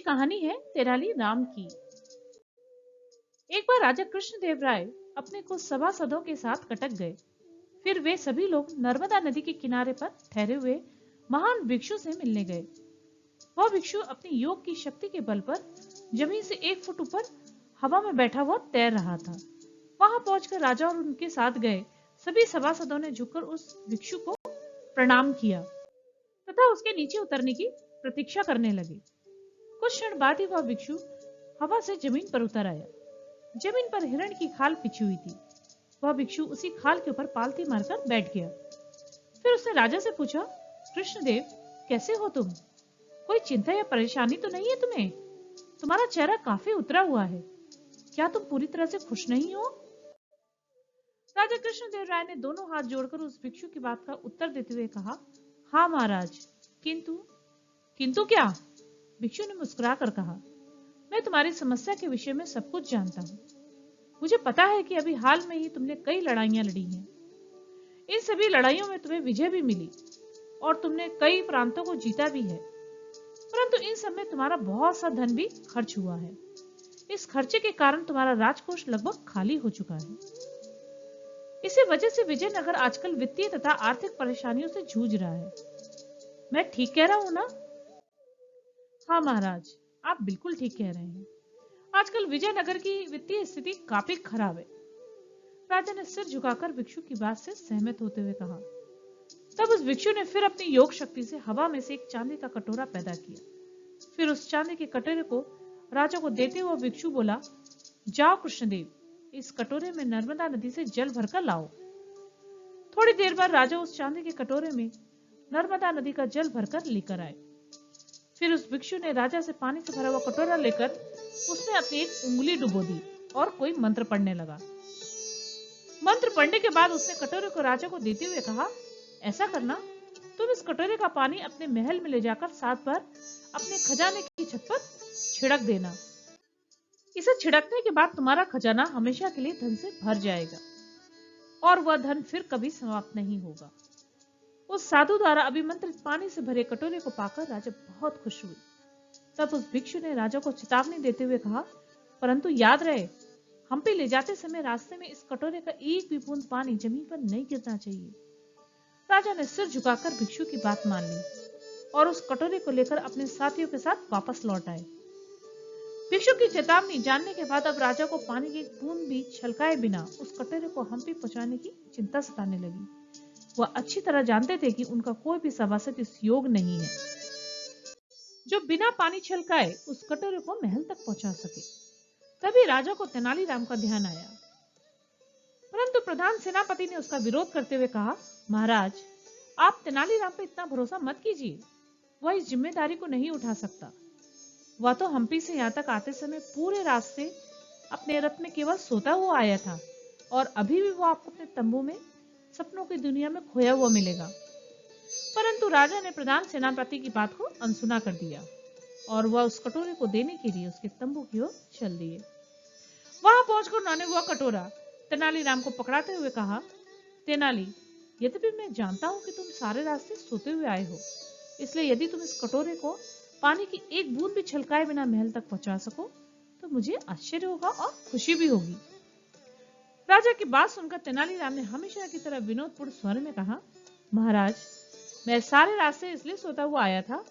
कहानी है तेनाली राम की। एक बार राजा कृष्णदेव राय अपने कुछ सभासदों के साथ कटक गए। फिर वे सभी लोग नर्मदा नदी के किनारे पर ठहरे हुए महान भिक्षु से मिलने गए। वह भिक्षु अपनी योग की शक्ति के बल पर जमीन से 1 फुट ऊपर हवा में बैठा हुआ तैर रहा था। वहां पहुंचकर राजा और उनके साथ गए सभी सभासदों ने झुककर उस भिक्षु को प्रणाम किया तथा उसके नीचे उतरने की प्रतीक्षा करने लगे। कुछ क्षण बाद ही वह भिक्षु हवा से जमीन पर उतर आया। जमीन पर हिरण की खाल बिछी हुई थी। वह भिक्षु उसी खाल के ऊपर पालती मारकर बैठ गया। फिर उसने राजा से पूछा, कृष्णदेव, कैसे हो तुम? कोई चिंता या परेशानी तो नहीं है तुम्हें? तुम्हारा चेहरा काफी उतरा हुआ है। क्या तुम पूरी तरह से खुश नहीं हो? राजा कृष्णदेव राय ने दोनों हाथ जोड़कर उस भिक्षु की बात का उत्तर देते हुए कहा, हाँ महाराज, किंतु क्या? भिक्षु ने मुस्कुराकर कहा, मैं तुम्हारी समस्या के विषय में सब कुछ जानता हूँ। मुझे पता है कि अभी हाल में ही तुमने कई लड़ाइयां लड़ी हैं। इन सभी लड़ाइयों में तुम्हें विजय भी मिली और तुमने कई प्रांतों को जीता भी है। परंतु इन सब में तुम्हारा बहुत सा धन भी खर्च हुआ है। इस खर्चे के कारण तुम्हारा राजकोष लगभग खाली हो चुका है। इसी वजह से विजयनगर आजकल वित्तीय तथा आर्थिक परेशानियों से जूझ रहा है। मैं ठीक कह रहा हूं ना? हाँ महाराज, आप बिल्कुल ठीक कह रहे हैं। आजकल विजयनगर की वित्तीय स्थिति काफी खराब है। राजा ने सिर झुकाकर भिक्षु की बात से सहमत होते हुए कहा। तब उस भिक्षु ने फिर अपनी योग शक्ति से हवा में से एक चांदी का कटोरा पैदा किया। फिर उस चांदी के कटोरे को राजा को देते हुए भिक्षु बोला, जाओ कृष्णदेव, इस कटोरे में नर्मदा नदी से जल भरकर लाओ। थोड़ी देर बाद राजा उस चांदी के कटोरे में नर्मदा नदी का जल भरकर लेकर आए। फिर उस भिक्षु ने राजा से पानी से भरा हुआ कटोरा लेकर उसमें अपनी एक उंगली डुबो दी और कोई मंत्र पढ़ने लगा। मंत्र पढ़ने के बाद उसने कटोरे को राजा को देते हुए कहा, ऐसा करना, तुम इस कटोरे का पानी अपने महल में ले जाकर 7 बार अपने खजाने की छत पर छिड़क देना। इसे छिड़कने के बाद तुम्हारा खजाना हमेशा के लिए धन से भर जाएगा और वह धन फिर कभी समाप्त नहीं होगा। उस साधु द्वारा अभिमंत्रित पानी से भरे कटोरे को पाकर राजा बहुत खुश हुए। तब उस भिक्षु ने राजा को चेतावनी देते हुए कहा, परंतु याद रहे, हम्पी ले जाते समय रास्ते में इस कटोरे का एक भी बूंद पानी जमीन पर नहीं गिरना चाहिए। राजा ने सिर झुकाकर भिक्षु की बात मान ली और उस कटोरे को लेकर अपने साथियों के साथ वापस लौट आए। भिक्षु की चेतावनी जानने के बाद अब राजा को पानी की एक बूंद भी छलकाए बिना उस कटोरे को हम्पी पहुंचाने की चिंता सताने लगी। वह अच्छी तरह जानते थे कि उनका कोई भी सभासद इस योग नहीं है जो बिना पानी छलकाए उस कटोरे को महल तक पहुंचा सके। तभी राजा को तेनालीराम का ध्यान आया, परंतु प्रधान सेनापति ने उसका विरोध करते हुए कहा, महाराज, आप तेनालीराम पर इतना भरोसा मत कीजिए। वह इस जिम्मेदारी को नहीं उठा सकता। वह तो हम्पी से यहाँ तक आते समय पूरे रास्ते अपने रथ में केवल सोता हुआ आया था और अभी भी वो आपको अपने तंबू में सपनों की दुनिया में खोया हुआ मिलेगा। परंतु राजा ने प्रधान सेनापति की बात को अनसुना कर दिया और वह उस कटोरे को देने के लिए उसके तंबू की ओर चल दिए। वहां पहुंचकर उन्होंने वह कटोरा तेनालीराम को पकड़ाते हुए कहा, तेनाली, यद्यपि मैं जानता हूं कि तुम सारे रास्ते सोते हुए आए हो, इसलिए यदि तुम इस कटोरे को पानी की एक बूंद भी छलकाए बिना महल तक पहुंचा सको तो मुझे आश्चर्य होगा और खुशी भी होगी। राजा की बात सुनकर तेनालीराम ने हमेशा की तरह विनोदपूर्ण स्वर में कहा, महाराज, मैं सारे रास्ते इसलिए सोता हुआ आया था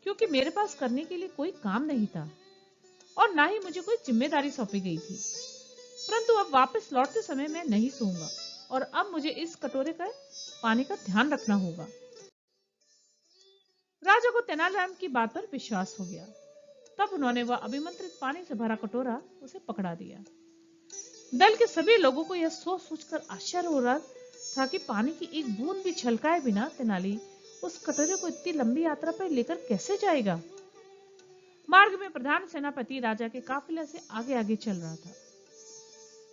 क्योंकि मेरे पास करने के लिए कोई काम नहीं था और ना ही मुझे कोई जिम्मेदारी सौंपी गई थी। परंतु अब वापस लौटते समय मैं नहीं सोऊंगा और अब मुझे इस कटोरे का पानी का ध्यान रखना होगा। राजा को तेनालीराम की बात पर विश्वास हो गया। तब उन्होंने वह अभिमंत्रित पानी से भरा कटोरा उसे पकड़ा दिया। दल के सभी लोगों को यह सोच सोचकर आश्चर्य हो रहा था कि पानी की एक बूंद भी छलकाए बिना तेनाली उस कटोरे को इतनी लंबी यात्रा पर लेकर कैसे जाएगा। मार्ग में प्रधान सेनापति राजा के काफिले से आगे आगे चल रहा था।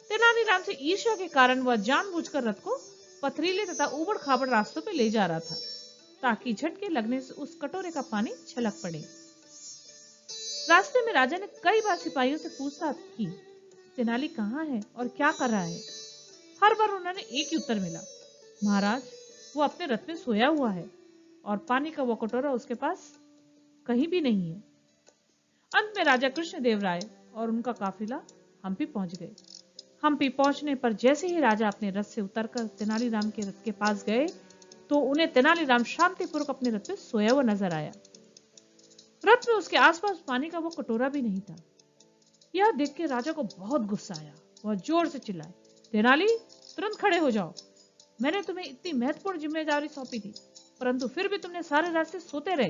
तेनालीराम से ईर्ष्या के कारण वह जानबूझकर रथ को पथरीले तथा ऊबड़ खाबड़ रास्तों पर ले जा रहा था ताकि झटके लगने से उस कटोरे का पानी छलक पड़े। रास्ते में राजा ने कई बार सिपाहियों से पूछताछ की, तेनाली कहाँ है और क्या कर रहा है। हर बार उन्होंने एक ही उत्तर मिला, महाराज, वो अपने रथ में सोया हुआ है और पानी का वो कटोरा उसके पास कहीं भी नहीं है। अंत में राजा कृष्णदेव राय और उनका काफिला हम्पी पहुंच गए। हम्पी पहुंचने पर जैसे ही राजा अपने रथ से उतरकर तेनालीराम के रथ के पास गए तो उन्हें तेनालीराम शांतिपूर्वक अपने रथ पे सोया हुआ नजर आया। रथ में उसके आसपास पानी का वो कटोरा भी नहीं था। यह देख के राजा को बहुत गुस्सा आया। वह जोर से चिल्लाए, तेनाली, तुरंत खड़े हो जाओ। मैंने तुम्हें इतनी महत्वपूर्ण जिम्मेदारी सौंपी थी, परंतु फिर भी तुमने सारे रात से सोते रहे।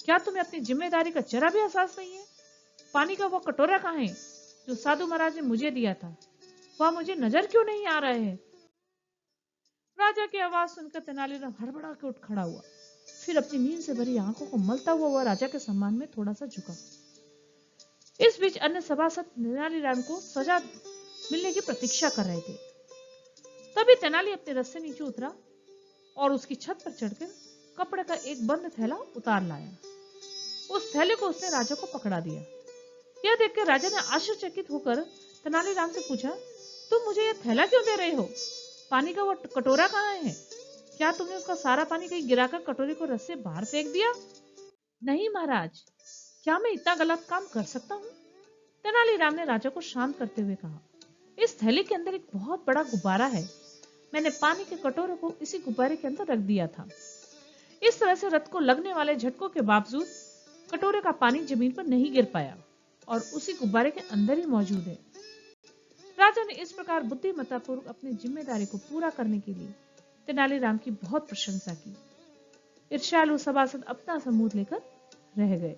क्या तुम्हें अपनी जिम्मेदारी का जरा भी एहसास नहीं है? पानी का वो कटोरा कहाँ है जो साधु महाराज ने मुझे दिया था? वह मुझे नजर क्यों नहीं आ रहे हैं? राजा की आवाज सुनकर तेनालीराम हड़बड़ा के उठ खड़ा हुआ। फिर अपनी नींद से भरी आंखों को मलता हुआ वह राजा के सम्मान में थोड़ा सा झुका। इस बीच अन्य सभासद तेनालीराम को सजा मिलने की प्रतीक्षा कर रहे थे। तभी तेनाली अपने रथ से नीचे उतरा और उसकी छत पर चढ़कर कपड़े का एक बंद थैला उतार लाया। उस थैले को उसने राजा को पकड़ा दिया। यह देखकर राजा ने आश्चर्यचकित होकर तेनालीराम से पूछा, तुम मुझे यह थैला क्यों दे रहे हो? पानी का वो कटोरा कहाँ है? क्या तुमने उसका सारा पानी कहीं गिराकर कटोरे को रथ से बाहर फेंक दिया? नहीं महाराज, क्या मैं इतना गलत काम कर सकता हूँ? तेनालीराम ने राजा को शांत करते हुए कहा, इस थैले के अंदर एक बहुत बड़ा गुब्बारा है। मैंने पानी के कटोरे को इसी गुब्बारे के अंदर रख दिया था। इस तरह से रथ को लगने वाले झटकों के बावजूद कटोरे का पानी जमीन पर नहीं गिर पाया और उसी गुब्बारे के अंदर ही मौजूद है। राजा ने इस प्रकार बुद्धिमत्तापूर्वक अपनी जिम्मेदारी को पूरा करने के लिए तेनालीराम की बहुत प्रशंसा की। ईर्ष्यालु सभासद अपना सा मुंह लेकर रह गए।